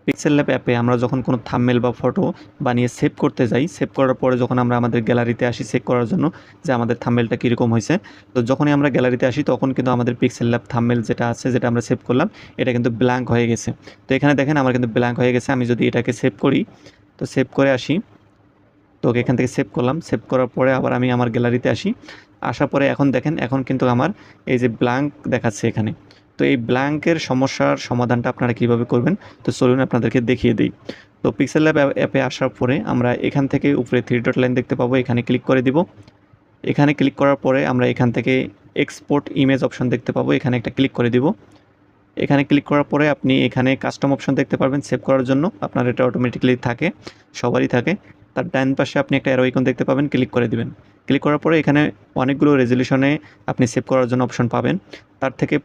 Pixel lab অ্যাপে আমরা যখন কোনো থাম্বনেল বা ফটো বানিয়ে সেভ করতে যাই, সেভ করার পরে যখন আমরা আমাদের গ্যালারিতে আসি চেক করার জন্য যে আমাদের থাম্বনেলটা কীরকম হয়েছে, তো যখনই আমরা গ্যালারিতে আসি তখন কিন্তু আমাদের পিক্সেল ল্যাব থাম্বনেল যেটা আছে, যেটা আমরা সেভ করলাম, এটা কিন্তু ব্ল্যাঙ্ক হয়ে গেছে। তো এখানে দেখেন আমার কিন্তু ব্ল্যাঙ্ক হয়ে গেছে। আমি যদি এটাকে সেভ করি, তো সেভ করে আসি, তো এখান থেকে সেভ করলাম। সেভ করার পরে আবার আমি আমার গ্যালারিতে আসি, আসার পরে এখন দেখেন এখন কিন্তু আমার এই যে ব্ল্যাঙ্ক দেখাচ্ছে এখানে। তো এই ব্ল্যাঙ্কের সমস্যার সমাধানটা আপনারা কীভাবে করবেন, তো চলুন আপনাদেরকে দেখিয়ে দিই। তো পিক্সেল ল্যাব অ্যাপে আসার পরে আমরা এখান থেকে উপরে 3 ডট লাইন দেখতে পাবো, এখানে ক্লিক করে দিব। এখানে ক্লিক করার পরে আমরা এখান থেকে এক্সপোর্ট ইমেজ অপশন দেখতে পাবো, এখানে একটা ক্লিক করে দিব। এখানে ক্লিক করার পরে আপনি এখানে কাস্টম অপশন দেখতে পারবেন সেভ করার জন্য, আপনার এটা অটোমেটিক্যালি থাকে, সবারই থাকে। তার ডান পাশে আপনি একটা অ্যারো আইকন দেখতে পাবেন, ক্লিক করে দিবেন। ক্লিক করার পরে এখানে অনেকগুলো রেজলিউশনে আপনি সেভ করার জন্য অপশন পাবেন। তার থেকে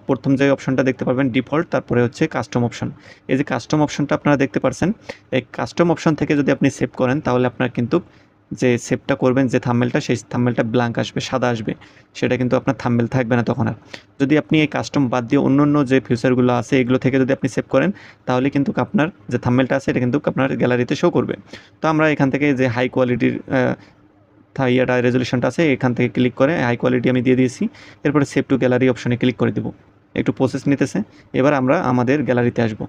প্রথম যে অপশনটা দেখতে পাবেন ডিফল্ট, তারপরে হচ্ছে কাস্টম অপশন। এই যে কাস্টম অপশনটা আপনারা দেখতে পাচ্ছেন, এই কাস্টম অপশন থেকে যদি আপনি সেভ করেন তাহলে আপনার কিন্তু যে সেভটা করবেন যে থাম্বনেলটা, সেই থাম্বনেলটা ব্ল্যাঙ্ক আসবে, সাদা আসবে, সেটা কিন্তু আপনার থাম্বনেল থাকবে না তখন আর। যদি আপনি এই কাস্টম বাদ দিয়ে অন্য যে ফিচারগুলো আছে এগুলো থেকে যদি আপনি সেভ করেন তাহলে কিন্তু আপনার যে থাম্বনেলটা আছে এটা কিন্তু আপনার গ্যালারিতে শো করবে। তো আমরা এখান থেকে যে হাই কোয়ালিটির রেজলিউশনটা আছে এখান থেকে ক্লিক করে হাই কোয়ালিটি আমি দিয়ে দিয়েছি। এরপরে সেভ টু গ্যালারি অপশনে ক্লিক করে দেবো। একটু প্রসেস নিতেছে। এবার আমরা আমাদের গ্যালারিতে আসব।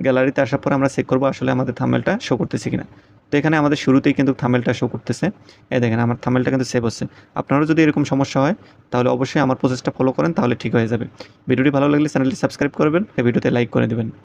গ্যালারিতে আসার পর আমরা চেক করবো আসলে আমাদের থাম্বনেলটা শো করতেছে কিনা। তো এখানে আমাদের শুরুতেই কিন্তু থাম্বনেলটা শো করতেছে। এই দেখেন আমার থাম্বনেলটা কিন্তু সেভ হচ্ছে। আপনারও যদি এরকম সমস্যা হয় তাহলে অবশ্যই আমার প্রসেসটা ফলো করেন, তাহলে ঠিক হয়ে যাবে। ভিডিওটি ভালো লাগলে চ্যানেলটি সাবস্ক্রাইব করবেন, ভিডিওতে লাইক করে দেবেন।